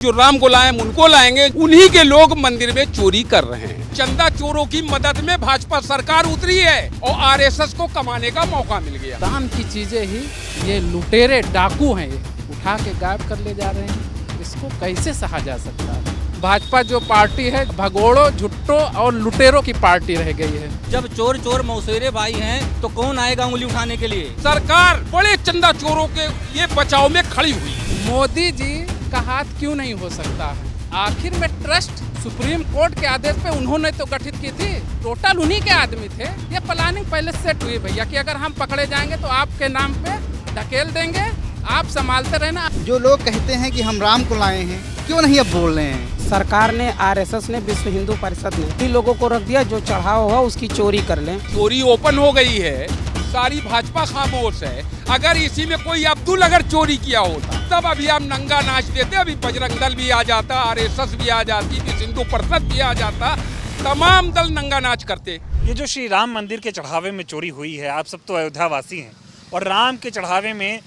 जो राम को लाए उनको लाएंगे, उन्हीं के लोग मंदिर में चोरी कर रहे हैं। चंदा चोरों की मदद में भाजपा सरकार उतरी है और आरएसएस को कमाने का मौका मिल गया। दाम की चीजें ही ये लुटेरे डाकू हैं, ये उठा के गायब कर ले जा रहे हैं। इसको कैसे सहा जा सकता है? भाजपा जो पार्टी है भगोड़ों, झुट्टो और लुटेरों की पार्टी रह गई है। जब चोर चोर मौसेरे भाई हैं तो कौन आएगा उंगली उठाने के लिए? सरकार बड़े चंदा चोरों के ये बचाव में खड़ी हुई। मोदी जी का हाथ क्यों नहीं हो सकता है? आखिर में ट्रस्ट सुप्रीम कोर्ट के आदेश पे उन्होंने तो गठित की थी, टोटल उन्हीं के आदमी थे। ये प्लानिंग पहले सेट हुई भैया कि अगर हम पकड़े जाएंगे तो आपके नाम पे ढकेल देंगे, आप संभालते रहना। जो लोग कहते हैं कि हम राम को लाए हैं, क्यों नहीं अब बोल रहे हैं? सरकार ने, आरएसएस ने, विश्व हिंदू परिषद ने इन लोगों को रख दिया जो चढ़ावा हुआ उसकी चोरी कर लें। चोरी ओपन हो गई है, सारी भाजपा खामोश है। अगर इसी में कोई अब्दुल अगर चोरी किया होता तब अभी हम नंगा नाच देते, अभी बजरंग दल भी आ जाता, आरएसएस भी आ जाती, विश्व हिंदू परिषद भी आ जाता, तमाम दल नंगा नाच करते। ये जो श्री राम मंदिर के चढ़ावे में चोरी हुई है, आप सब तो अयोध्यावासी हैं, और राम के चढ़ावे में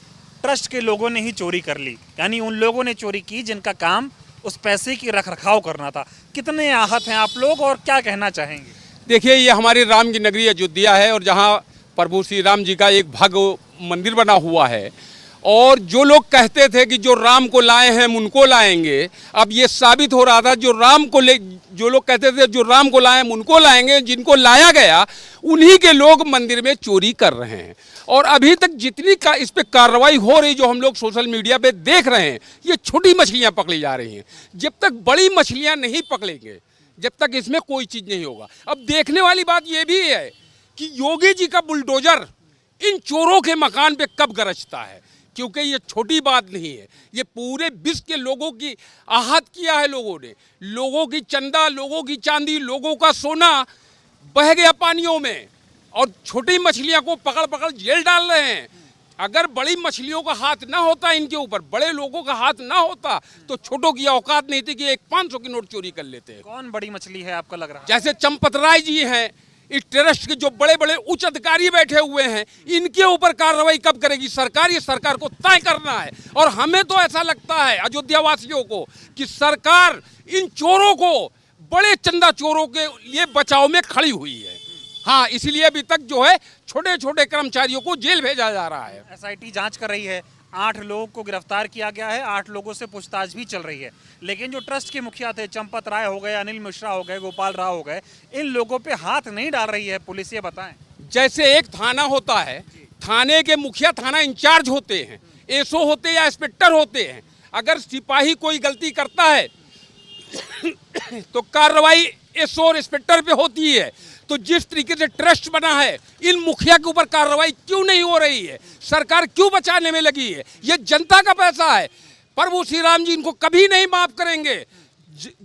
ट्रस्ट के लोगों ने ही चोरी कर ली, यानी उन लोगों ने चोरी की जिनका काम उस पैसे की रख रखाव करना था। कितने आहत हैं आप लोग और क्या कहना चाहेंगे? देखिए, ये हमारी राम की नगरी अयोध्या है और जहाँ प्रभु श्री राम जी का एक भव्य मंदिर बना हुआ है। और जो लोग कहते थे कि जो राम को लाए हैं हम उनको लाएंगे, अब ये साबित हो रहा था जो लोग कहते थे जो राम को लाए हम उनको लाएंगे, जिनको लाया गया उन्हीं के लोग मंदिर में चोरी कर रहे हैं। और अभी तक जितनी इस पे कार्रवाई हो रही, जो हम लोग सोशल मीडिया पे देख रहे हैं, ये छोटी मछलियां पकड़ी जा रही हैं। जब तक बड़ी मछलियां नहीं पकड़ेंगे, जब तक इसमें कोई चीज़ नहीं होगा। अब देखने वाली बात ये भी है कि योगी जी का बुलडोजर इन चोरों के मकान पे कब गरजता है, क्योंकि ये छोटी बात नहीं है। ये पूरे विश्व के लोगों की आहत किया है। लोगों ने, लोगों की चंदा, लोगों की चांदी, लोगों का सोना बह गया पानियों में, और छोटी मछलियां को पकड़ पकड़ जेल डाल रहे हैं। अगर बड़ी मछलियों का हाथ ना होता इनके ऊपर, बड़े लोगों का हाथ ना होता, तो छोटों की औकात नहीं थी कि एक 500 की नोट चोरी कर लेते हैं। कौन बड़ी मछली है आपको लग रहा है? जैसे चंपत राय जी हैं, इस ट्रस्ट के जो बड़े बड़े उच्च अधिकारी बैठे हुए हैं, इनके ऊपर कार्रवाई कब करेगी सरकार? ये सरकार को तय करना है। और हमें तो ऐसा लगता है अयोध्या वासियों को कि सरकार इन चोरों को, बड़े चंदा चोरों के लिए बचाव में खड़ी हुई है। हाँ, इसलिए अभी तक जो है छोटे छोटे कर्मचारियों को जेल भेजा जा रहा है। एसआईटी जांच कर रही है, 8 लोगों को गिरफ्तार किया गया है, 8 लोगों से पूछताछ भी चल रही है। लेकिन जो ट्रस्ट के मुखिया थे, चंपत राय हो गए, अनिल मिश्रा हो गए, गोपाल राव हो गए, इन लोगों पे हाथ नहीं डाल रही है पुलिस। ये बताएं। जैसे एक थाना होता है, थाने के मुखिया थाना इंचार्ज होते हैं, एसओ होते हैं या इंस्पेक्टर होते हैं। अगर सिपाही कोई गलती करता है तो कार्रवाई एसओ और इंस्पेक्टर पे होती है। तो जिस तरीके से ट्रस्ट बना है, इन मुखिया के ऊपर कार्रवाई क्यों नहीं हो रही है? सरकार क्यों बचाने में लगी है? ये जनता का पैसा है। प्रभु श्री राम जी इनको कभी नहीं माफ करेंगे।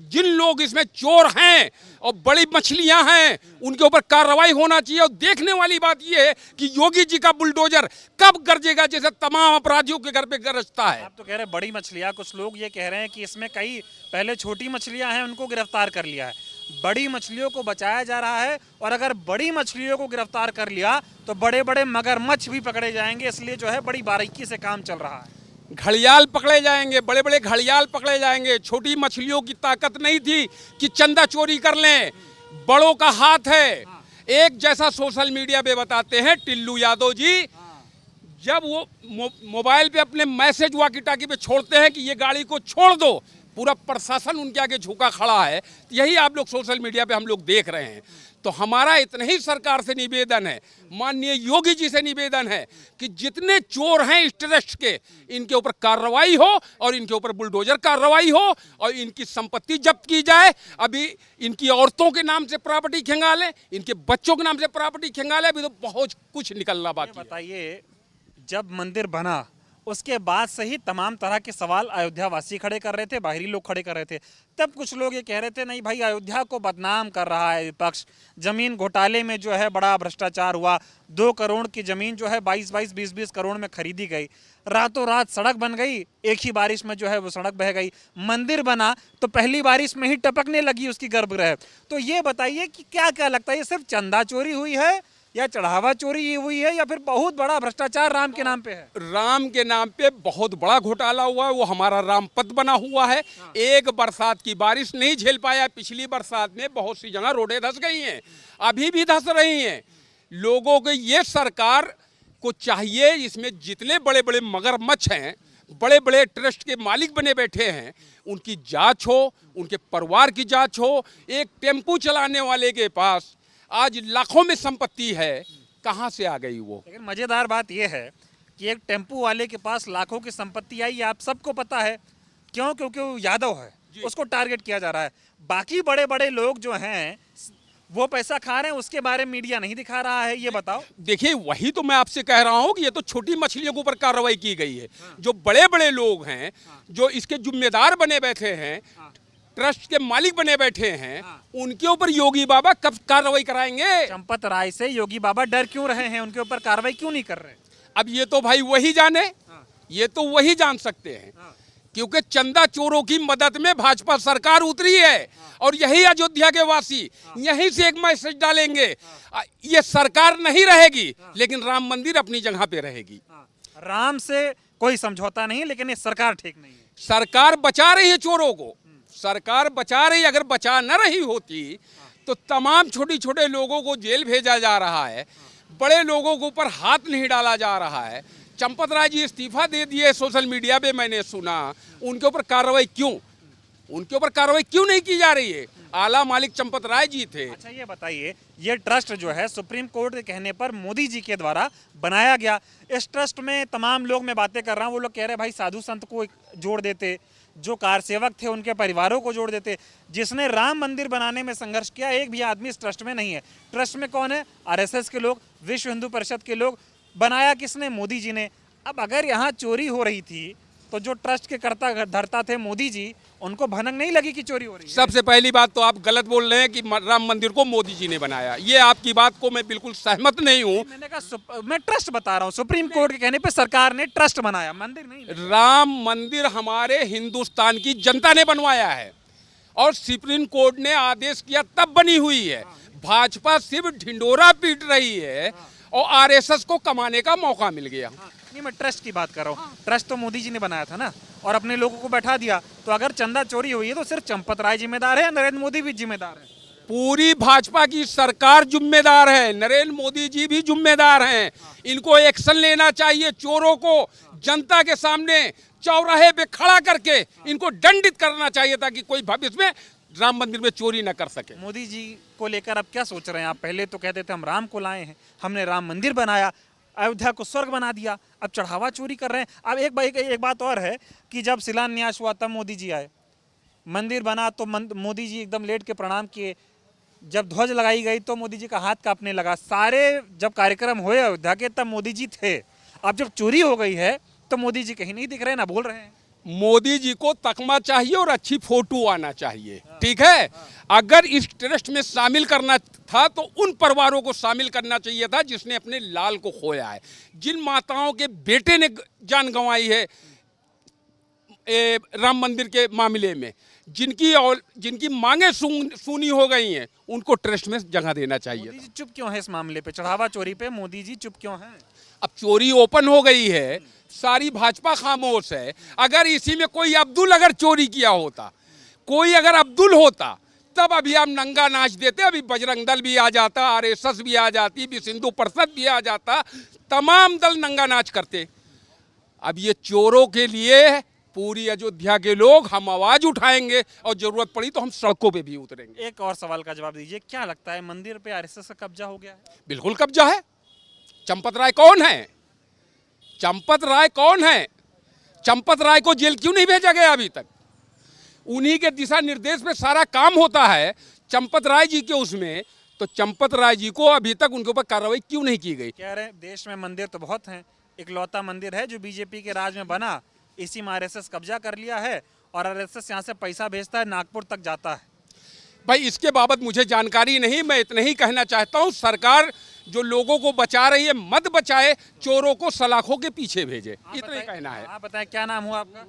जिन लोग इसमें चोर हैं और बड़ी मछलियां हैं, उनके ऊपर कार्रवाई होना चाहिए। और देखने वाली बात यह है कि योगी जी का बुलडोजर कब गरजेगा, जैसे तमाम अपराधियों के घर पे गरजता है। आप तो कह रहे हैं बड़ी मछलियां, कुछ लोग ये कह रहे हैं कि इसमें कई पहले छोटी मछलियां हैं, उनको गिरफ्तार कर लिया है। बड़ी मछलियों को बचाया जा रहा है, और अगर बड़ी मछलियों को गिरफ्तार कर लिया तो बड़े बड़े मगरमच्छ भी पकड़े जाएंगे। इसलिए जो है बड़ी बारीकी से काम चल रहा है। घड़ियाल पकड़े जाएंगे, बड़े बड़े घड़ियाल पकड़े जाएंगे। छोटी मछलियों की ताकत नहीं थी कि चंदा चोरी कर लें, बड़ों का हाथ है। एक जैसा सोशल मीडिया पे बताते हैं टिल्लू यादव जी, जब वो मोबाइल पे अपने मैसेज वाकी टाकी पे छोड़ते हैं कि ये गाड़ी को छोड़ दो, पूरा प्रशासन उनके आगे झुका खड़ा है। यही आप लोग सोशल मीडिया पे हम लोग देख रहे हैं। तो हमारा इतना ही सरकार से निवेदन है, माननीय योगी जी से निवेदन है कि जितने चोर हैं इस ट्रस्ट के, इनके ऊपर कार्रवाई हो और इनके ऊपर बुलडोजर कार्रवाई हो और इनकी संपत्ति जब्त की जाए। अभी इनकी औरतों के नाम से प्रॉपर्टी खंगाले, इनके बच्चों के नाम से प्रॉपर्टी खंगाले, अभी तो बहुत कुछ निकलना बाकी है। बताइए, जब मंदिर बना उसके बाद से ही तमाम तरह के सवाल अयोध्यावासी खड़े कर रहे थे, बाहरी लोग खड़े कर रहे थे। तब कुछ लोग ये कह रहे थे नहीं भाई, अयोध्या को बदनाम कर रहा है विपक्ष, जमीन घोटाले में जो है बड़ा भ्रष्टाचार हुआ, 2 करोड़ की जमीन जो है 22-22, 20-20 करोड़ में खरीदी गई, रातों रात सड़क बन गई, एक ही बारिश में जो है वो सड़क बह गई। मंदिर बना तो पहली बारिश में ही टपकने लगी उसकी गर्भगृह। तो ये बताइए कि क्या क्या लगता है, ये सिर्फ चंदा चोरी हुई है या चढ़ावा चोरी हुई है या फिर बहुत बड़ा भ्रष्टाचार राम के नाम पे है? राम के नाम पे बहुत बड़ा घोटाला हुआ है। वो हमारा राम पथ बना हुआ है। एक बरसात की बारिश नहीं झेल पाया। पिछली बरसात में बहुत सी जगह रोडें धंस गई हैं, अभी भी धंस रही हैं। लोगों को ये सरकार को चाहिए, इसमें जितने बड़े बड़े मगरमच्छ हैं, बड़े बड़े ट्रस्ट के मालिक बने बैठे हैं, उनकी जांच हो, उनके परिवार की जांच हो। एक टेम्पू चलाने वाले के पास आज लाखों में संपत्ति है, कहाँ से आ गई वो? लेकिन मजेदार बात यह है कि एक टेम्पू वाले के पास लाखों की संपत्ति आई, आप सबको पता है। क्यों? क्योंकि वो यादव है, उसको टारगेट किया जा रहा है। बाकी बड़े बड़े लोग जो हैं वो पैसा खा रहे हैं, उसके बारे में मीडिया नहीं दिखा रहा है। ये बताओ। देखिए, वही तो मैं आपसे कह रहा हूँ कि ये तो छोटी मछलियों के ऊपर कार्रवाई की गई है। जो बड़े बड़े लोग हैं, जो इसके जिम्मेदार बने बैठे हैं, ट्रस्ट के मालिक बने बैठे हैं, उनके ऊपर योगी बाबा कब कार्रवाई कराएंगे? चंपत राय से योगी बाबा डर क्यों रहे हैं? उनके ऊपर कार्रवाई क्यों नहीं कर रहे? अब ये तो भाई वही जाने, ये तो वही जान सकते हैं, क्योंकि चंदा चोरों की मदद में भाजपा सरकार उतरी है। और यही अयोध्या के वासी यहीं से एक मैसेज डालेंगे, ये सरकार नहीं रहेगी लेकिन राम मंदिर अपनी जगह पे रहेगी। राम से कोई समझौता नहीं, लेकिन ये सरकार ठीक नहीं है। सरकार बचा रही है चोरों को, सरकार बचा रही। अगर बचा न रही होती तो तमाम छोटे छोटे लोगों को जेल भेजा जा रहा है, बड़े लोगों के ऊपर हाथ नहीं डाला जा रहा है। चंपत राय जी इस्तीफा दे दिए, सोशल मीडिया पे मैंने सुना। उनके ऊपर कार्रवाई क्यों? उनके ऊपर कार्रवाई क्यों नहीं की जा रही है? आला मालिक चंपत राय जी थे। अच्छा, ये बताइए, ये ट्रस्ट जो है सुप्रीम कोर्ट के कहने पर मोदी जी के द्वारा बनाया गया। इस ट्रस्ट में तमाम लोग, मैं बातें कर रहा हूँ, वो लोग कह रहे हैं भाई साधु संत को जोड़ देते, जो कार सेवक थे उनके परिवारों को जोड़ देते। जिसने राम मंदिर बनाने में संघर्ष किया, एक भी आदमी इस ट्रस्ट में नहीं है। ट्रस्ट में कौन है? आरएसएस के लोग, विश्व हिंदू परिषद के लोग। बनाया किसने? मोदी जी ने। अब अगर यहाँ चोरी हो रही थी तो जो ट्रस्ट के कर्ता धर्ता थे मोदी जी, उनको भनक नहीं लगी कि चोरी हो रही है? सबसे पहली बात तो आप गलत बोल रहे हैं कि राम मंदिर को मोदी जी ने बनाया। ये आपकी बात को मैं बिल्कुल सहमत नहीं हूँ। मैंने कहा मैं ट्रस्ट बता रहा हूँ, सुप्रीम कोर्ट के कहने पे सरकार ने ट्रस्ट बनाया, मंदिर नहीं। राम मंदिर हमारे हिंदुस्तान की जनता ने बनवाया है और सुप्रीम कोर्ट ने आदेश किया तब बनी हुई है। भाजपा सिर्फ ढिंडोरा पीट रही है और आरएसएस को कमाने का मौका मिल गया। नहीं, मैं ट्रस्ट की बात कर रहा हूँ। ट्रस्ट तो मोदी जी ने बनाया था ना, और अपने लोगों को बैठा दिया। तो अगर चंदा चोरी हुई है तो सिर्फ चंपत राय जिम्मेदार है, नरेंद्र मोदी भी जिम्मेदार है? पूरी भाजपा की सरकार जिम्मेदार है, नरेंद्र मोदी जी भी जिम्मेदार हैं। इनको एक्शन लेना चाहिए। चोरों को जनता के सामने चौराहे पे खड़ा करके इनको दंडित करना चाहिए ताकि कोई भविष्य में राम मंदिर में चोरी न कर सके। मोदी जी को लेकर अब क्या सोच रहे हैं आप? पहले तो कहते थे हम राम को लाए हैं, हमने राम मंदिर बनाया, अयोध्या को स्वर्ग बना दिया, अब चढ़ावा चोरी कर रहे हैं। अब एक बात और है कि जब शिलान्यास हुआ तब मोदी जी आए, मंदिर बना तो मोदी जी एकदम लेट के प्रणाम किए। जब ध्वज लगाई गई तो मोदी जी का हाथ कांपने लगा। सारे जब कार्यक्रम हुए अयोध्या के तब मोदी जी थे। अब जब चोरी हो गई है तो मोदी जी कहीं नहीं दिख रहे, ना बोल रहे हैं। मोदी जी को तकमा चाहिए और अच्छी फोटो आना चाहिए, ठीक है। अगर इस ट्रस्ट में शामिल करना था तो उन परिवारों को शामिल करना चाहिए था जिसने अपने लाल को खोया है, जिन माताओं के बेटे ने जान गंवाई है राम मंदिर के मामले में, जिनकी मांगे सुनी हो गई हैं, उनको ट्रस्ट में जगह देना चाहिए। मोदी जी चुप क्यों है इस मामले पे? चढ़ावा चोरी पे मोदी जी चुप क्यों हैं? अब चोरी ओपन हो गई है, सारी भाजपा खामोश है। अगर इसी में कोई अब्दुल अगर चोरी किया होता, कोई अगर अब्दुल होता, तब अभी हम नंगा नाच देते। अभी बजरंग दल भी आ जाता, आरएसएस भी आ जाती, विश्व हिंदू परिषद भी आ जाता, तमाम दल नंगा नाच करते। अब ये चोरों के लिए पूरी अयोध्या के लोग हम आवाज उठाएंगे और जरूरत पड़ी तो हम सड़कों पे भी उतरेंगे। एक और सवाल का जवाब दीजिए, क्या लगता है मंदिर पे आरएसएस का कब्जा हो गया है? बिल्कुल कब्जा है। चंपत राय कौन है? चंपत राय कौन है? चंपत राय को जेल क्यों नहीं भेजा गया अभी तक? उन्हीं के दिशा निर्देश में सारा काम होता है चंपत राय जी के उसमें, तो चंपत राय जी को अभी तक उनके ऊपर कार्रवाई क्यों नहीं की गई? कह रहे हैं देश में मंदिर तो बहुत हैं, इकलौता मंदिर है जो बीजेपी के राज में बना, इसी में आरएसएस कब्जा कर लिया है और आरएसएस यहाँ से पैसा भेजता है, नागपुर तक जाता है। भाई इसके बाबत मुझे जानकारी नहीं, मैं इतना ही कहना चाहता हूँ, सरकार जो लोगों को बचा रही है मत बचाए, चोरों को सलाखों के पीछे भेजे, इतना ही कहना है। आप बताएं क्या नाम हुआ आपका?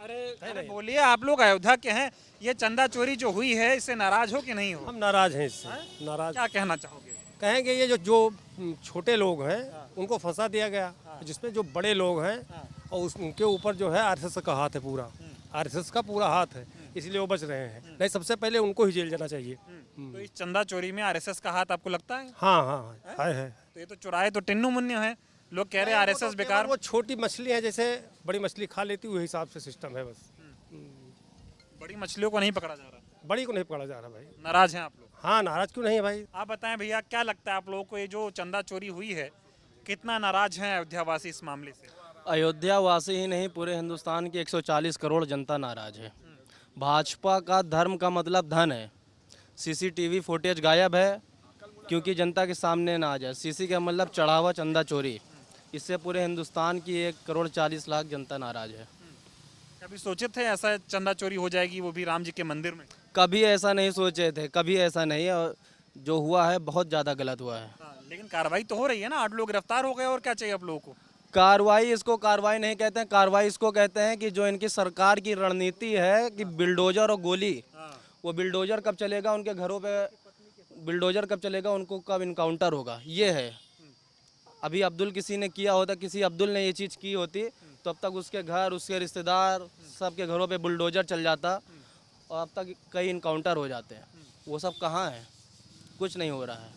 अरे बोलिए, आप लोग अयोध्या के हैं, ये चंदा चोरी जो हुई है इससे नाराज हो कि नहीं हो? हम नाराज हैं इससे, नाराज। क्या कहना चाहोगे? कहेंगे ये जो छोटे लोग हैं उनको फंसा दिया गया, जिसमें जो बड़े लोग हैं और उनके ऊपर जो है आरएसएस का हाथ है पूरा, आरएसएस का पूरा हाथ है, इसलिए वो बच रहे हैं। नहीं, सबसे पहले उनको ही जेल जाना चाहिए। तो इस चंदा चोरी में आरएसएस का हाथ आपको लगता है? हाँ हाँ है। तो ये तो चुराए तो टिन्नू मुन्नू है, लोग कह रहे हैं आरएसएस बेकार। वो छोटी मछली है, जैसे बड़ी मछली खा लेती है, वही हिसाब से सिस्टम है बस। बड़ी मछलियों को नहीं पकड़ा जा रहा, बड़ी को नहीं पकड़ा जा रहा भाई। नाराज हैं आप लोग? हाँ, नाराज क्यों नहीं है भाई। आप बताएं भैया, क्या लगता है आप लोगों को ये जो चंदा चोरी हुई है, कितना नाराज हैं अयोध्यावासी इस मामले से? अयोध्या वासी ही नहीं, पूरे हिंदुस्तान की 140 करोड़ जनता नाराज है। भाजपा का धर्म का मतलब धन है। सीसीटीवी फुटेज गायब है क्योंकि जनता के सामने ना आ जाए। सीसी का मतलब चढ़ावा, चंदा चोरी। इससे पूरे हिंदुस्तान की 1,40,00,000 जनता नाराज है। कभी सोचे थे ऐसा चंदा चोरी हो जाएगी, वो भी राम जी के मंदिर में? कभी ऐसा नहीं सोचे थे, कभी ऐसा नहीं है। और जो हुआ है बहुत ज़्यादा गलत हुआ है। लेकिन कार्रवाई तो हो रही है ना, 8 लोग गिरफ्तार हो गए, और क्या चाहिए आप लोगों को? कार्रवाई, इसको कार्रवाई नहीं कहते हैं। कार्रवाई इसको कहते हैं कि जो इनकी सरकार की रणनीति है कि बिल्डोजर और गोली, वो बिल्डोजर कब चलेगा उनके घरों पे, बिल्डोजर कब चलेगा, उनको कब इनकाउंटर होगा, ये है। अभी अब्दुल किसी ने किया होता, किसी अब्दुल ने ये चीज़ की होती तो अब तक उसके घर, उसके रिश्तेदार, सबके घरों पे बुलडोजर चल जाता और अब तक कई इनकाउंटर हो जाते हैं। वो सब कहाँ है? कुछ नहीं हो रहा है।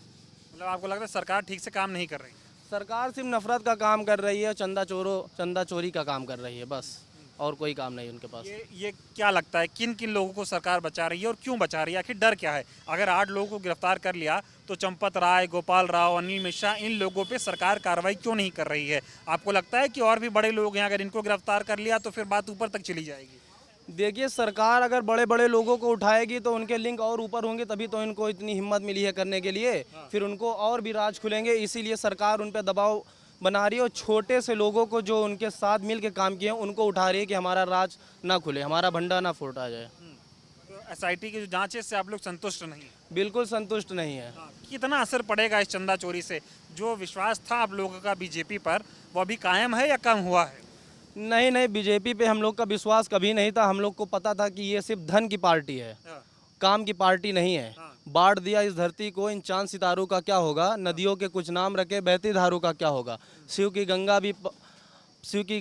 मतलब आपको लगता है सरकार ठीक से काम नहीं कर रही? सरकार सिर्फ नफरत का काम कर रही है, चंदा चोरी का काम कर रही है बस, और कोई काम नहीं उनके पास। ये क्या लगता है, किन किन लोगों को सरकार बचा रही है और क्यों बचा रही है? आखिर डर क्या है? अगर 8 लोगों को गिरफ्तार कर लिया तो चंपत राय, गोपाल राव, अनिल मिश्रा, इन लोगों पे सरकार कार्रवाई क्यों नहीं कर रही है? आपको लगता है कि और भी बड़े लोग हैं, अगर इनको गिरफ्तार कर लिया तो फिर बात ऊपर तक चली जाएगी? देखिए, सरकार अगर बड़े बड़े लोगों को उठाएगी तो उनके लिंक और ऊपर होंगे, तभी तो इनको इतनी हिम्मत मिली है करने के लिए। फिर उनको और भी राज खुलेंगे, इसीलिए सरकार उन पर दबाव बना रही है और छोटे से लोगों को जो उनके साथ मिल के काम किए हैं उनको उठा रही है कि हमारा राज ना खुले, हमारा भंडा ना फूटा जाए। तो एसआईटी की जो जांच है इससे आप लोग संतुष्ट नहीं? बिल्कुल संतुष्ट नहीं है। कितना असर पड़ेगा इस चंदा चोरी से? जो विश्वास था आप लोगों का बीजेपी पर, वो अभी कायम है या कम हुआ है? नहीं, बीजेपी पे हम लोग का विश्वास कभी नहीं था। हम लोग को पता था कि ये सिर्फ धन की पार्टी है, काम की पार्टी नहीं है। बांट दिया इस धरती को, इन चांद सितारों का क्या होगा, नदियों के कुछ नाम रखे, बहती धारों का क्या होगा। शिव की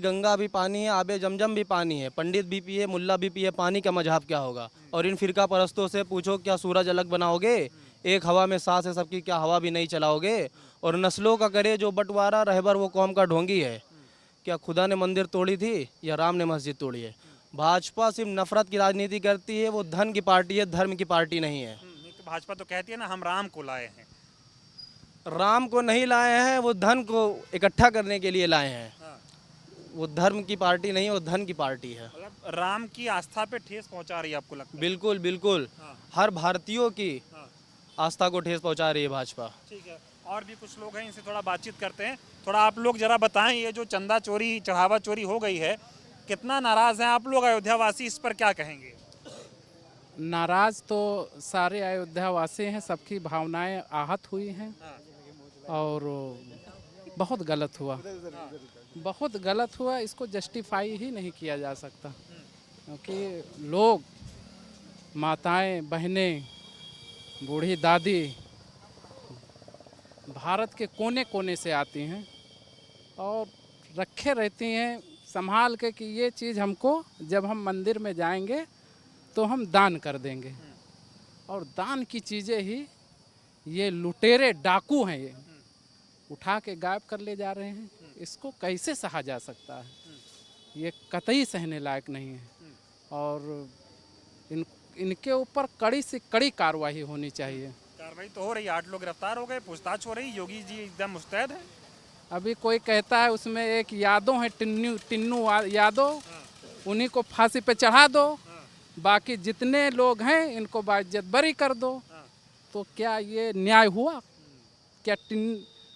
गंगा भी पानी है, आबे जमजम भी पानी है, पंडित भी पिए, मुल्ला भी पिए, पानी का मजहब क्या होगा। और इन फिरका परस्तों से पूछो, क्या सूरज अलग बनाओगे? एक हवा में सांस है सबकी, क्या हवा भी नहीं चलाओगे? और नस्लों का करे जो बंटवारा, रहबर वो कौम का ढोंगी है। क्या खुदा ने मंदिर तोड़ी थी या राम ने मस्जिद तोड़ी है? भाजपा सिर्फ नफरत की राजनीति करती है, वो धन की पार्टी है, धर्म की पार्टी नहीं है। तो भाजपा तो कहती है ना, हम राम को लाए हैं। राम को नहीं लाए हैं, वो धन को इकट्ठा करने के लिए लाए हैं। वो धर्म की पार्टी नहीं है, वो धन की पार्टी है। मतलब राम की आस्था पे ठेस पहुंचा रही है, आपको लगता है? बिल्कुल बिल्कुल, हर भारतीयों की आस्था को ठेस पहुंचा रही है भाजपा। ठीक है, और भी कुछ लोग हैं, इनसे थोड़ा बातचीत करते हैं। थोड़ा आप लोग जरा बताएं, ये जो चंदा चोरी, चढ़ावा चोरी हो गई है, कितना नाराज हैं आप लोग अयोध्यावासी, इस पर क्या कहेंगे? नाराज तो सारे अयोध्यावासी हैं, सबकी भावनाएं आहत हुई हैं और बहुत गलत हुआ, बहुत गलत हुआ। इसको जस्टिफाई ही नहीं किया जा सकता, क्योंकि लोग, माताएं, बहनें, बूढ़ी दादी भारत के कोने कोने से आती हैं और रखे रहती हैं संभाल के कि ये चीज़ हमको जब हम मंदिर में जाएंगे तो हम दान कर देंगे। और दान की चीज़ें ही ये लुटेरे डाकू हैं, ये उठा के गायब कर ले जा रहे हैं। इसको कैसे सहा जा सकता है? ये कतई सहने लायक नहीं है और इनके ऊपर कड़ी से कड़ी कार्रवाई होनी चाहिए। कार्रवाई तो हो रही है, 8 लोग गिरफ्तार हो गए, पूछताछ हो रही, योगी जी एकदम मुस्तैद है। अभी कोई कहता है उसमें एक यादव है, टिन्नू यादव, उन्हीं को फांसी पे चढ़ा दो, बाकी जितने लोग हैं इनको बाइज्जत बरी कर दो। तो क्या ये न्याय हुआ? क्या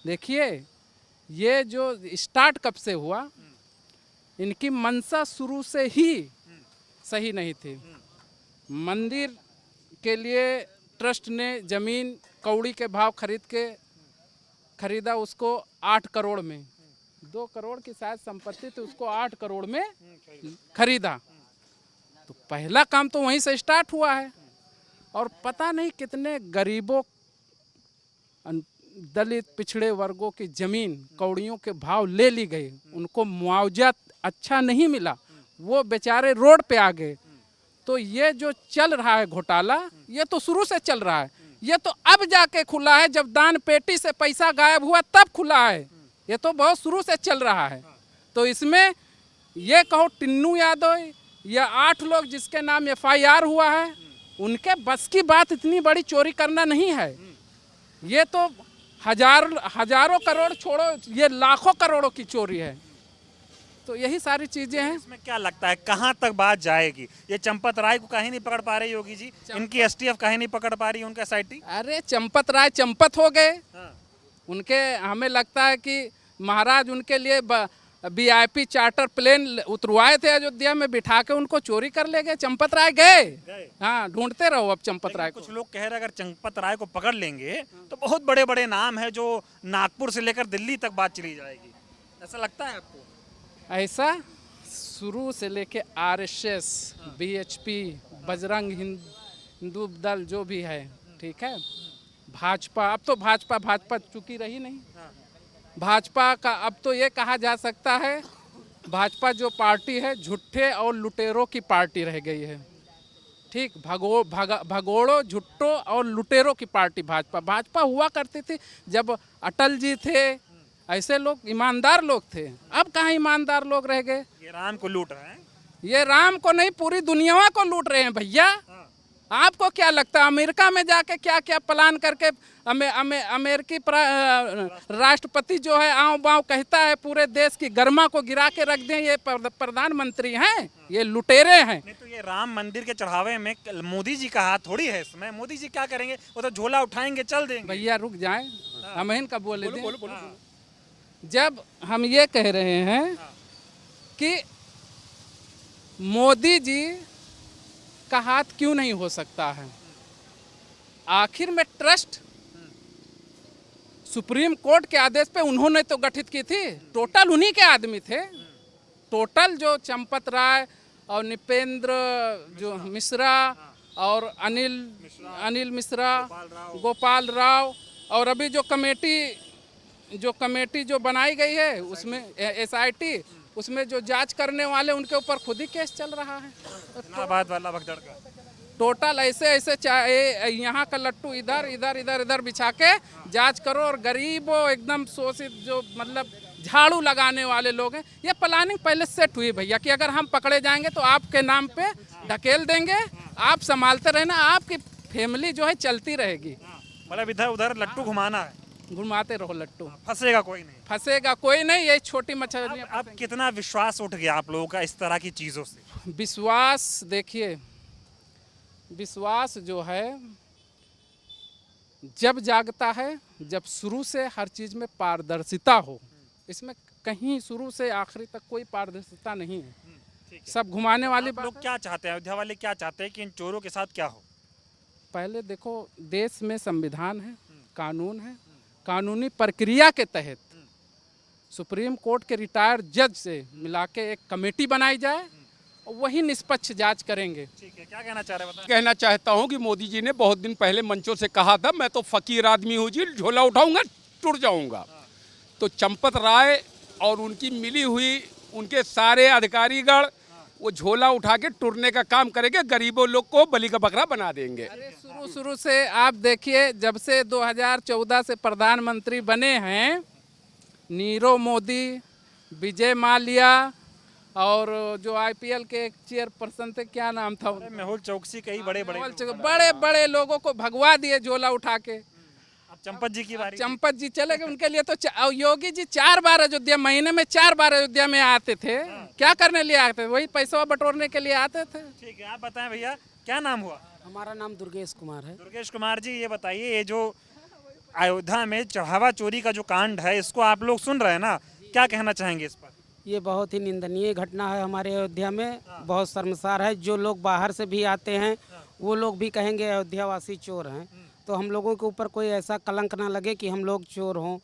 देखिए, ये जो स्टार्ट कब से हुआ, इनकी मंशा शुरू से ही सही नहीं थी। मंदिर के लिए ट्रस्ट ने ज़मीन कौड़ी के भाव खरीदा उसको 8 करोड़ में, 2 करोड़ की शायद संपत्ति थी, उसको 8 करोड़ में खरीदा। तो पहला काम तो वहीं से स्टार्ट हुआ है और पता नहीं कितने गरीबों दलित पिछड़े वर्गों की जमीन कौड़ियों के भाव ले ली गई, उनको मुआवजा अच्छा नहीं मिला, वो बेचारे रोड पे आ गए। तो ये जो चल रहा है घोटाला, ये तो शुरू से चल रहा है, ये तो अब जाके खुला है, जब दान पेटी से पैसा गायब हुआ तब खुला है, ये तो बहुत शुरू से चल रहा है। तो इसमें ये कहो टिन्नू यादव या 8 लोग जिसके नाम FIR हुआ है, उनके बस की बात इतनी बड़ी चोरी करना नहीं है। ये तो हजारों करोड़ छोड़ो, ये लाखों करोड़ों की चोरी है। तो यही सारी चीजें हैं। इसमें क्या लगता है कहाँ तक बात जाएगी? ये चंपत राय को कहीं नहीं पकड़ पा रही योगी जी, इनकी STF कहीं नहीं पकड़ पा रही उनका SIT। अरे चंपत राय चंपत हो गए, हाँ। उनके हमें लगता है कि महाराज उनके लिए VIP चार्टर प्लेन उतरवाए थे अयोध्या में, बिठा के उनको चोरी कर ले गए। चंपत राय गए, हाँ, ढूंढते रहो अब चंपत राय को। कुछ लोग कह रहे हैं अगर चंपत राय को पकड़ लेंगे तो बहुत बड़े बड़े नाम है जो नागपुर से लेकर दिल्ली तक बात चली जाएगी, ऐसा लगता है आपको? ऐसा शुरू से लेके RSS, BHP, बजरंग हिंदू दल जो भी है, ठीक है, भाजपा, अब तो भाजपा चुकी रही नहीं। भाजपा का अब तो ये कहा जा सकता है, भाजपा जो पार्टी है झूठे और लुटेरों की पार्टी रह गई है। ठीक, भगोड़ों, झुट्टों और लुटेरों की पार्टी भाजपा हुआ करती थी जब अटल जी थे, ऐसे लोग ईमानदार लोग थे। अब कहाँ ईमानदार लोग रह गए? ये राम को लूट रहे हैं। ये राम को नहीं, पूरी दुनिया को लूट रहे हैं भैया। आपको क्या लगता है अमेरिका में जाके क्या क्या प्लान करके अमेरिकी राष्ट्रपति जो है आँव बाँव कहता है, पूरे देश की गर्मा को गिरा के रख दें, ये प्रधानमंत्री हैं, ये लुटेरे हैं। नहीं तो ये राम मंदिर के चढ़ावे में मोदी जी का हाथ थोड़ी है इसमें। मोदी जी क्या करेंगे? वो तो झोला उठाएंगे, चल देंगे। भैया रुक जाएं, हम इनका बोले दें। जब हम ये कह रहे हैं कि मोदी जी का हाथ क्यों नहीं हो सकता है, आखिर में ट्रस्ट सुप्रीम कोर्ट के आदेश पे उन्होंने तो गठित की थी, टोटल उन्हीं के आदमी थे। टोटल जो चंपत राय और निपेंद्र जो मिश्रा और अनिल मिश्रा, गोपाल राव, और अभी जो कमेटी जो बनाई गई है उसमें SIT, उसमें जो जांच करने वाले उनके ऊपर खुद ही केस चल रहा है। इलाहाबाद वाला भगदड़ का टोटल ऐसे चाहे यहाँ का लट्टू इधर बिछा के जांच करो, और गरीबों एकदम शोषित जो मतलब झाड़ू लगाने वाले लोग हैं, ये प्लानिंग पहले सेट हुई भैया कि अगर हम पकड़े जाएंगे तो आपके नाम पे ढकेल देंगे, आप संभालते रहना, आपकी फैमिली जो है चलती रहेगी। मतलब इधर उधर लट्टू घुमाना है, घुमाते रहो लट्टू, फंसेगा कोई नहीं। फंसेगा कोई नहीं, ये छोटी मछली। अब कितना विश्वास उठ गया आप लोगों का इस तरह की चीजों से? विश्वास देखिए, विश्वास जो है जब जागता है जब शुरू से हर चीज में पारदर्शिता हो। इसमें कहीं शुरू से आखिरी तक कोई पारदर्शिता नहीं है, सब घुमाने वाली बात। लोग क्या चाहते हैं, अयोध्या वाले क्या चाहते हैं कि इन चोरों के साथ क्या हो? पहले देखो, देश में संविधान है, कानून है, कानूनी प्रक्रिया के तहत सुप्रीम कोर्ट के रिटायर्ड जज से मिला के एक कमेटी बनाई जाए, वही निष्पक्ष जांच करेंगे। ठीक है, क्या कहना चाह रहे हैं? कहना चाहता हूं कि मोदी जी ने बहुत दिन पहले मंचों से कहा था, मैं तो फकीर आदमी हूं जी, झोला उठाऊंगा टूट जाऊंगा। तो चंपत राय और उनकी मिली हुई उनके सारे अधिकारीगण वो झोला उठा के टूटने का काम करेंगे, गरीबों लोग को बलि का बकरा बना देंगे। अरे शुरू से आप देखिए, जब से 2014 से प्रधानमंत्री बने हैं, नीरव मोदी, विजय माल्या और जो IPL के एक चेयरपर्सन थे, क्या नाम था उनका? मेहुल चौकसी, कई बड़े बड़े लोगों को भगवा दिए झोला उठा के। अब चंपत जी की बारी। चंपत जी चले गए, उनके लिए तो योगी जी 4 बार अयोध्या, महीने में 4 बार अयोध्या में आते थे। क्या करने लिए आते थे? वही पैसा बटोरने के लिए आते थे। ठीक है, आप बताएं भैया, क्या नाम हुआ? हमारा नाम दुर्गेश कुमार है। दुर्गेश कुमार जी, ये बताइए, ये जो अयोध्या में चढ़ावा चोरी का जो कांड है, इसको आप लोग सुन रहे हैं ना, क्या कहना चाहेंगे इस पर? ये बहुत ही निंदनीय घटना है हमारे अयोध्या में, बहुत शर्मसार है। जो लोग बाहर से भी आते हैं वो लोग भी कहेंगे अयोध्या वासी चोर हैं, तो हम लोगों के ऊपर कोई ऐसा कलंक ना लगे कि हम लोग चोर हों।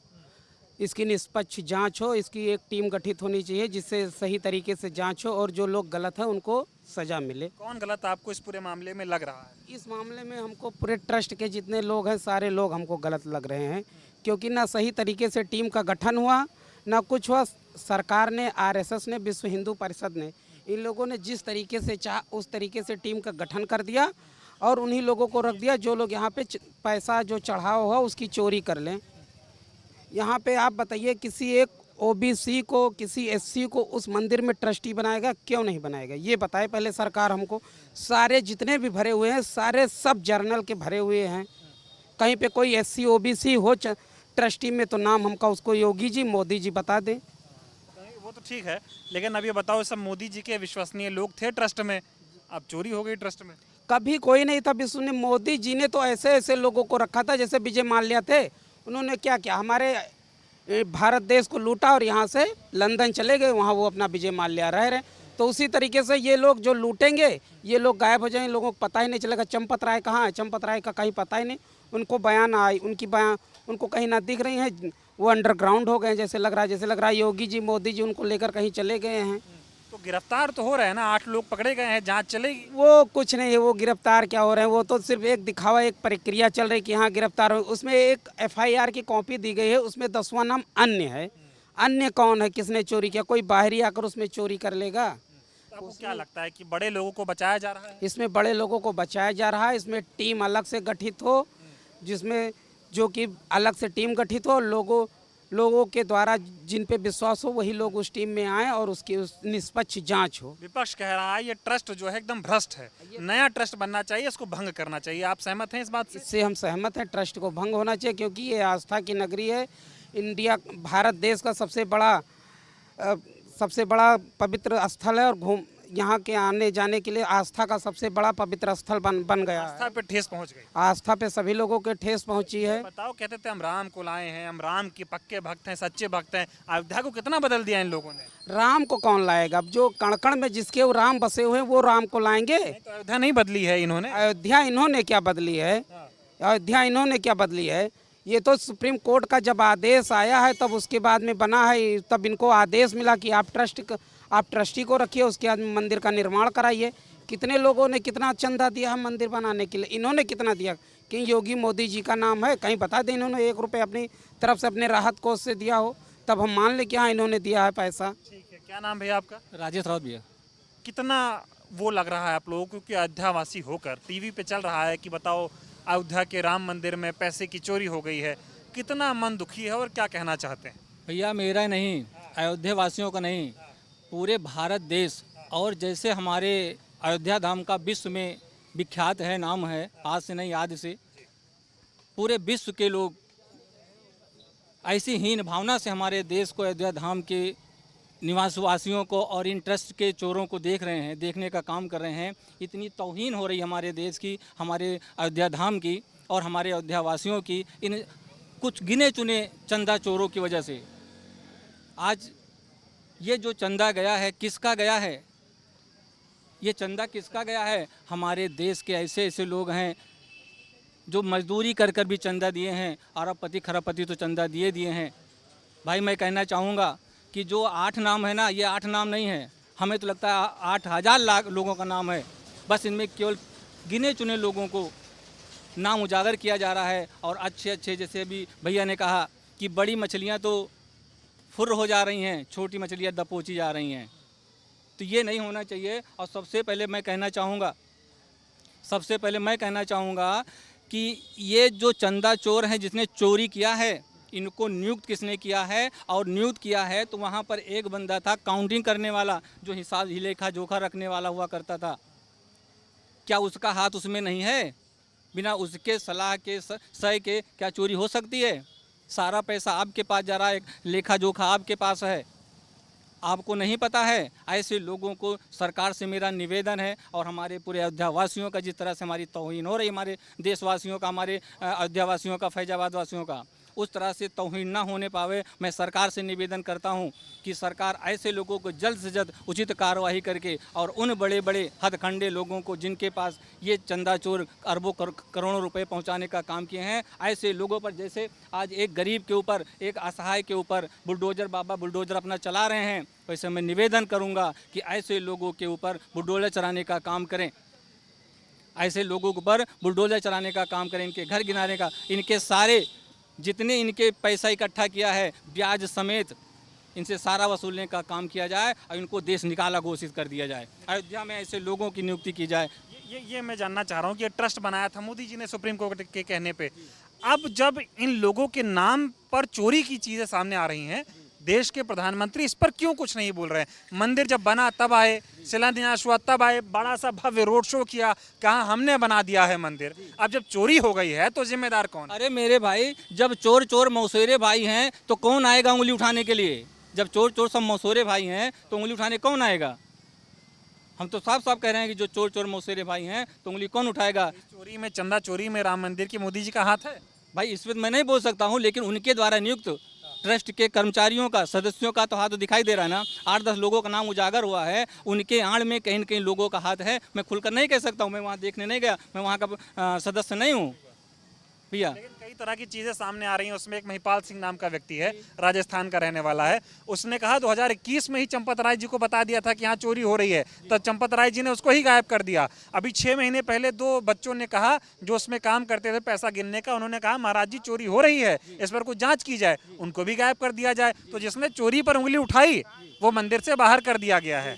इसकी निष्पक्ष जांच हो, इसकी एक टीम गठित होनी चाहिए जिससे सही तरीके से जांच हो और जो लोग गलत हैं उनको सजा मिले। कौन गलत आपको इस पूरे मामले में लग रहा है? इस मामले में हमको पूरे ट्रस्ट के जितने लोग हैं सारे लोग हमको गलत लग रहे हैं, क्योंकि ना सही तरीके से टीम का गठन हुआ, ना कुछ हुआ। सरकार ने, आरएसएस ने, विश्व हिंदू परिषद ने, इन लोगों ने जिस तरीके से चाह उस तरीके से टीम का गठन कर दिया और उन्हीं लोगों को रख दिया जो लोग यहाँ पे पैसा जो चढ़ावा हुआ उसकी चोरी कर लें। यहाँ पे आप बताइए, किसी एक ओबीसी को, किसी एससी को उस मंदिर में ट्रस्टी बनाएगा? क्यों नहीं बनाएगा? ये बताए पहले सरकार हमको। सारे जितने भी भरे हुए हैं, सारे सब जर्नल के भरे हुए हैं। कहीं पे कोई एससी ओबीसी हो ट्रस्टी में तो नाम हमका उसको योगी जी, मोदी जी बता दें। वो तो ठीक है, लेकिन अब ये बताओ, सब मोदी जी के विश्वसनीय लोग थे ट्रस्ट में, अब चोरी हो गई ट्रस्ट में। कभी कोई नहीं था विश्व ने। मोदी जी ने तो ऐसे ऐसे लोगों को रखा था, जैसे विजय माल्या थे। उन्होंने क्या किया, हमारे भारत देश को लूटा और यहाँ से लंदन चले गए, वहाँ वो अपना विजय माल्या रह रहे। तो उसी तरीके से ये लोग जो लूटेंगे, ये लोग गायब हो जाएंगे, लोगों को पता ही नहीं चलेगा चंपत राय कहाँ है। चंपत राय का कहीं पता ही नहीं। उनको बयान आई, उनकी बयान उनको कहीं ना दिख रही है। वो अंडरग्राउंड हो गए, जैसे लग रहा है योगी जी, मोदी जी उनको लेकर कहीं चले गए हैं। तो गिरफ्तार तो हो रहे हैं ना, 8 लोग पकड़े गए हैं, जांच चलेगी। वो कुछ नहीं है, वो गिरफ्तार क्या हो रहे हैं, वो तो सिर्फ एक दिखावा, एक प्रक्रिया चल रही है कि हाँ गिरफ्तार हो। उसमें एक एफआईआर की कॉपी दी गई है, उसमें 10वां नाम अन्य है। अन्य कौन है, किसने चोरी किया? कोई बाहरी आकर उसमें चोरी कर लेगा? आपको क्या लगता है कि बड़े लोगों को बचाया जा रहा है? इसमें बड़े लोगों को बचाया जा रहा है। इसमें टीम अलग से गठित हो, जिसमें जो कि अलग से टीम गठित हो, लोगों के द्वारा जिन पे विश्वास हो वही लोग उस टीम में आए और उसकी निष्पक्ष जांच हो। विपक्ष कह रहा है ये ट्रस्ट जो है एकदम भ्रष्ट है, नया ट्रस्ट बनना चाहिए, इसको भंग करना चाहिए। आप सहमत हैं इस बात से? इससे हम सहमत हैं, ट्रस्ट को भंग होना चाहिए, क्योंकि ये आस्था की नगरी है। इंडिया, भारत देश का सबसे बड़ा पवित्र स्थल है और यहाँ के आने जाने के लिए आस्था का सबसे बड़ा पवित्र स्थल बन गया है। आस्था पे ठेस पहुंच गई। आस्था पे सभी लोगों के ठेस पहुंची है। बताओ, कहते थे हम राम को लाए हैं, हम राम के पक्के भक्त हैं, सच्चे भक्त हैं। अयोध्या को कितना बदल दिया इन लोगों ने। राम को कौन लाएगा? अब जो कण-कण में जिसके वो राम बसे हुए हैं वो राम को लाएंगे? तो अयोध्या नहीं बदली है इन्होंने। अयोध्या इन्होंने क्या बदली है? अयोध्या इन्होंने क्या बदली है? ये तो सुप्रीम कोर्ट का जब आदेश आया है तब उसके बाद में बना है। तब इनको आदेश मिला कि आप ट्रस्टी को रखिए, उसके बाद मंदिर का निर्माण कराइए। कितने लोगों ने कितना चंदा दिया है मंदिर बनाने के लिए? इन्होंने कितना दिया? कि योगी मोदी जी का नाम है, कहीं बता दें इन्होंने 1 रुपये अपनी तरफ से अपने राहत कोष से दिया हो, तब हम मान लें कि हाँ इन्होंने दिया है पैसा। ठीक है, क्या नाम भैया आपका? राजेश राउत भैया। कितना वो लग रहा है आप लोगों को, क्योंकि अयोध्यावासी होकर टीवी पे चल रहा है कि बताओ अयोध्या के राम मंदिर में पैसे की चोरी हो गई है, कितना मन दुखी है और क्या कहना चाहते हैं? भैया मेरा नहीं, अयोध्या वासियों का नहीं, पूरे भारत देश और जैसे हमारे अयोध्या धाम का विश्व में विख्यात है, नाम है, आज से नहीं आज से पूरे विश्व के लोग ऐसी हीन भावना से हमारे देश को, अयोध्या धाम के निवासवासियों को और इन ट्रस्ट के चोरों को देख रहे हैं, देखने का काम कर रहे हैं। इतनी तौहीन हो रही है हमारे देश की, हमारे अयोध्या धाम की और हमारे अयोध्या वासियों की, इन कुछ गिने चुने चंदा चोरों की वजह से। आज ये जो चंदा गया है, किसका गया है? ये चंदा किसका गया है? हमारे देश के ऐसे ऐसे लोग हैं जो मजदूरी कर कर भी चंदा दिए हैं, अरबपति खरबपति तो चंदा दिए हैं। भाई मैं कहना चाहूँगा कि जो 8 नाम है ना, ये 8 नाम नहीं है, हमें तो लगता है 8000 लाख लोगों का नाम है। बस इनमें केवल गिने चुने लोगों को नाम उजागर किया जा रहा है। और अच्छे जैसे अभी भैया ने कहा कि बड़ी मछलियाँ तो फुर हो जा रही हैं, छोटी मछलियाँ दबोची जा रही हैं, तो ये नहीं होना चाहिए। और सबसे पहले मैं कहना चाहूँगा कि ये जो चंदा चोर हैं, जिसने चोरी किया है, इनको नियुक्त किसने किया है? और नियुक्त किया है तो वहाँ पर एक बंदा था काउंटिंग करने वाला, जो हिसाब लेखा जोखा रखने वाला हुआ करता था। क्या उसका हाथ उसमें नहीं है? बिना उसके सलाह के सही के क्या चोरी हो सकती है? सारा पैसा आपके पास जा रहा है, लेखा जोखा आपके पास है, आपको नहीं पता है। ऐसे लोगों को सरकार से मेरा निवेदन है और हमारे पूरे अयोध्या वासियों का, जिस तरह से हमारी तौहीन हो रही है, हमारे देशवासियों का, हमारे अयोध्या वासियों का, फैजाबाद वासियों का, उस तरह से तौहीन ना होने पावे। मैं सरकार से निवेदन करता हूं कि सरकार ऐसे लोगों को जल्द से जल्द उचित कार्रवाई करके और उन बड़े बड़े हथखंडे लोगों को जिनके पास ये चंदा चोर अरबों करोड़ों रुपए पहुंचाने का काम किए हैं, ऐसे लोगों पर, जैसे आज एक गरीब के ऊपर, एक असहाय के ऊपर बुलडोजर बाबा बुलडोजर अपना चला रहे हैं, वैसे मैं निवेदन करूँगा कि ऐसे लोगों के ऊपर बुलडोजर चलाने का काम करें, ऐसे लोगों के ऊपर बुलडोजर चलाने का काम करें, इनके घर गिराने का, इनके सारे जितने इनके पैसा इकट्ठा किया है ब्याज समेत इनसे सारा वसूलने का काम किया जाए और इनको देश निकाला घोषित कर दिया जाए। अयोध्या में ऐसे लोगों की नियुक्ति की जाए। ये मैं जानना चाह रहा हूँ कि ये ट्रस्ट बनाया था मोदी जी ने सुप्रीम कोर्ट के कहने पे। अब जब इन लोगों के नाम पर चोरी की चीज़ें सामने आ रही हैं, देश के प्रधानमंत्री इस पर क्यों कुछ नहीं बोल रहे हैं? मंदिर जब बना तब आए, शिलान्यास हुआ तब आए, बड़ा सा भव्य रोड शो किया, कहा हमने बना दिया है मंदिर। अब जब चोरी हो गई है तो जिम्मेदार कौन? अरे मेरे भाई, जब चोर चोर मौसेरे भाई हैं तो कौन आएगा उंगली उठाने के लिए? जब चोर चोर सब मौसेरे भाई हैं तो उंगली उठाने कौन आएगा? हम तो साफ साफ कह रहे हैं कि जो चोर चोर मौसेरे भाई हैं तो उंगली कौन उठाएगा? चोरी में, चंदा चोरी में राम मंदिर की मोदी जी का हाथ है? भाई इस पर मैं नहीं बोल सकता हूँ, लेकिन उनके द्वारा नियुक्त ट्रस्ट के कर्मचारियों का, सदस्यों का तो हाथ तो दिखाई दे रहा है ना। 8-10 लोगों का नाम उजागर हुआ है, उनके आड़ में कहीं न कहीं लोगों का हाथ है। मैं खुलकर नहीं कह सकता हूँ, मैं वहाँ देखने नहीं गया, मैं वहाँ का सदस्य नहीं हूँ भैया। लेकिन कई तरह की चीजें सामने आ रही हैं। उसमें एक महिपाल सिंह नाम का व्यक्ति है, राजस्थान का रहने वाला है। उसने कहा 2021 में ही चंपत राय जी को बता दिया था कि यहाँ चोरी हो रही है, तो चंपत राय जी ने उसको ही गायब कर दिया। अभी 6 महीने पहले 2 बच्चों ने कहा, जो उसमें काम करते थे पैसा गिनने का, उन्होंने कहा महाराज जी चोरी हो रही है, इस पर कुछ जांच की जाए, उनको भी गायब कर दिया जाए। तो जिसने चोरी पर उंगली उठाई वो मंदिर से बाहर कर दिया गया है।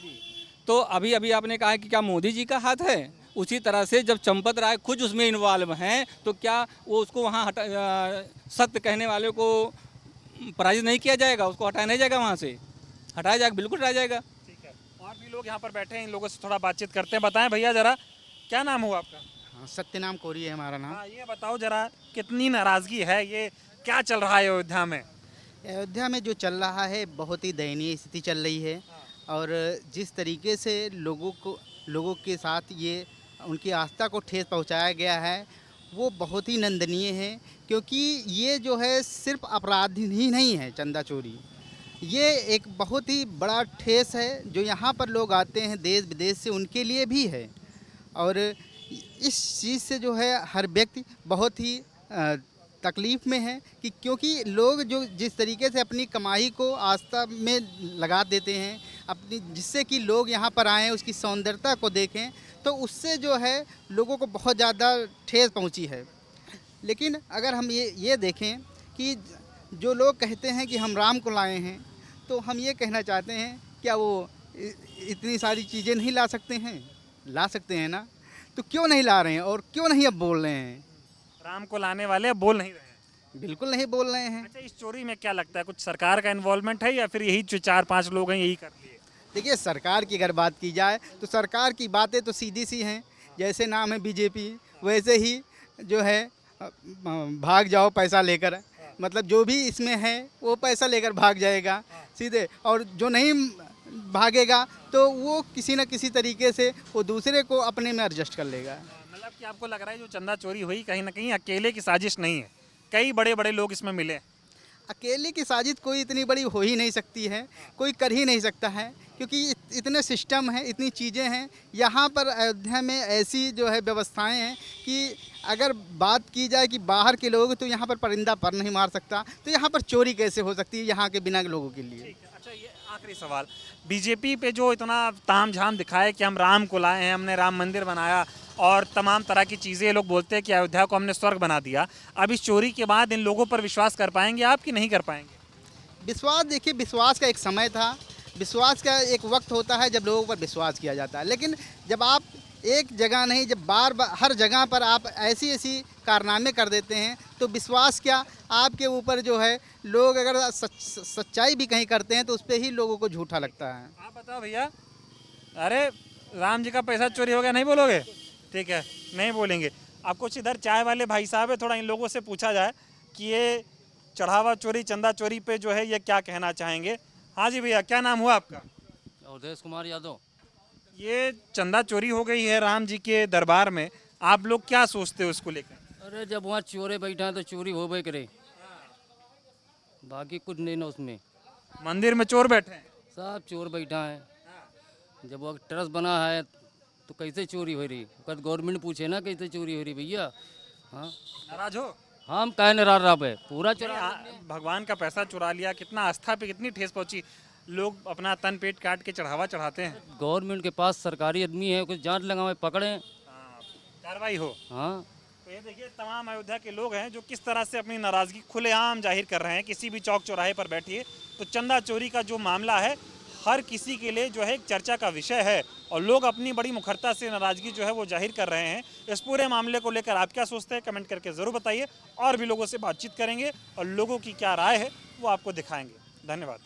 तो अभी अभी आपने कहा कि क्या मोदी जी का हाथ है? उसी तरह से जब चंपत राय खुद उसमें इन्वॉल्व हैं तो क्या वो उसको वहाँ सत्य कहने वाले को पराजित नहीं किया जाएगा? उसको हटाया नहीं जाएगा? वहाँ से हटाया जाएगा, बिल्कुल हटाया जाएगा। ठीक है, और भी लोग यहाँ पर बैठे हैं, इन लोगों से थोड़ा बातचीत करते हैं। बताएं भैया जरा, क्या नाम हुआ आपका? हाँ, सत्यनाम कोरी है हमारा नाम। हाँ, ये बताओ जरा, कितनी नाराजगी है, ये क्या चल रहा है अयोध्या में? अयोध्या में जो चल रहा है बहुत ही दयनीय स्थिति चल रही है, और जिस तरीके से लोगों के साथ ये उनकी आस्था को ठेस पहुंचाया गया है वो बहुत ही निंदनीय है। क्योंकि ये जो है सिर्फ अपराध ही नहीं है चंदा चोरी, ये एक बहुत ही बड़ा ठेस है जो यहाँ पर लोग आते हैं देश विदेश से, उनके लिए भी है। और इस चीज़ से जो है हर व्यक्ति बहुत ही तकलीफ़ में है कि क्योंकि लोग जो जिस तरीके से अपनी कमाई को आस्था में लगा देते हैं, अपनी जिससे कि लोग यहाँ पर आएँ, उसकी सौंदर्यता को देखें, तो उससे जो है लोगों को बहुत ज़्यादा ठेस पहुँची है। लेकिन अगर हम ये देखें कि जो लोग कहते हैं कि हम राम को लाए हैं, तो हम ये कहना चाहते हैं क्या वो इतनी सारी चीज़ें नहीं ला सकते हैं? ला सकते हैं ना, तो क्यों नहीं ला रहे हैं और क्यों नहीं अब बोल रहे हैं? राम को लाने वाले अब बोल नहीं रहे हैं। बिल्कुल नहीं बोल रहे हैं। अच्छा, इस चोरी में क्या लगता है, कुछ सरकार का इन्वॉल्वमेंट है या फिर यही जो 4-5 लोग हैं यही कर लिए? देखिए, सरकार की अगर बात की जाए तो सरकार की बातें तो सीधी सी हैं, जैसे नाम है बीजेपी वैसे ही जो है भाग जाओ पैसा लेकर, मतलब जो भी इसमें है वो पैसा लेकर भाग जाएगा सीधे, और जो नहीं भागेगा तो वो किसी न किसी तरीके से वो दूसरे को अपने में एडजस्ट कर लेगा। मतलब कि आपको लग रहा है जो चंदा चोरी हुई कहीं ना कहीं अकेले की साजिश नहीं है, कई बड़े बड़े लोग इसमें मिले? अकेले की साजिश कोई इतनी बड़ी हो ही नहीं सकती है, कोई कर ही नहीं सकता है, क्योंकि इतने सिस्टम हैं, इतनी चीज़ें हैं यहाँ पर अयोध्या में, ऐसी जो है व्यवस्थाएं हैं कि अगर बात की जाए कि बाहर के लोग तो यहाँ पर परिंदा पर नहीं मार सकता, तो यहाँ पर चोरी कैसे हो सकती है यहाँ के बिना लोगों के लिए? अच्छा, ये आखिरी सवाल, बीजेपी पे जो इतना तामझाम दिखाए कि हम राम को लाए हैं, हमने राम मंदिर बनाया और तमाम तरह की चीज़ें, लोग बोलते हैं कि अयोध्या को हमने स्वर्ग बना दिया, अब इस चोरी के बाद इन लोगों पर विश्वास कर पाएंगे आप कि नहीं कर पाएंगे? विश्वास, देखिए, विश्वास का एक समय था, विश्वास का एक वक्त होता है जब लोगों पर विश्वास किया जाता है। लेकिन जब आप एक जगह नहीं, जब बार बार हर जगह पर आप ऐसी कारनामे कर देते हैं तो विश्वास क्या, आपके ऊपर जो है लोग अगर सच्चाई भी कहीं करते हैं तो उस पर ही लोगों को झूठा लगता है। आप बताओ भैया, अरे राम जी का पैसा चोरी हो गया, नहीं बोलोगे? ठीक है, नहीं बोलेंगे। आप कुछ इधर चाय वाले भाई साहब है, थोड़ा इन लोगों से पूछा जाए कि ये चढ़ावा चोरी, चंदा चोरी पे जो है ये क्या कहना चाहेंगे। हाँ जी भैया, क्या नाम हुआ आपका? अवधेश कुमार यादव। ये चंदा चोरी हो गई है राम जी के दरबार में, आप लोग क्या सोचते हो उसको लेकर? अरे जब वहाँ चोरे बैठा है तो चोरी हो गई करे, बाकी कुछ नहीं ना उसमें। मंदिर में चोर बैठे हैं, सब चोर बैठा है। जब वो ट्रस्ट बना है तो कैसे चोरी हो रही? कद गवर्नमेंट पूछे ना कैसे चोरी हो रही भैया। हाँ, नाराज हो? हम कह नाराज रहा है, पूरा चोरा। भगवान का पैसा चुरा लिया, कितना आस्था पे कितनी ठेस पहुंची, लोग अपना तन पेट काट के चढ़ावा चढ़ाते हैं। गवर्नमेंट के पास सरकारी आदमी है, कुछ जांच लगावे, पकड़े, कार्रवाई हो। हाँ, तो ये देखिए तमाम अयोध्या के लोग हैं जो किस तरह से अपनी नाराज़गी खुलेआम जाहिर कर रहे हैं। किसी भी चौक चौराहे पर बैठिए तो चंदा चोरी का जो मामला है हर किसी के लिए जो है एक चर्चा का विषय है और लोग अपनी बड़ी मुखरता से नाराज़गी जो है वो जाहिर कर रहे हैं। इस पूरे मामले को लेकर आप क्या सोचते हैं कमेंट करके ज़रूर बताइए और भी लोगों से बातचीत करेंगे और लोगों की क्या राय है वो आपको दिखाएंगे। धन्यवाद।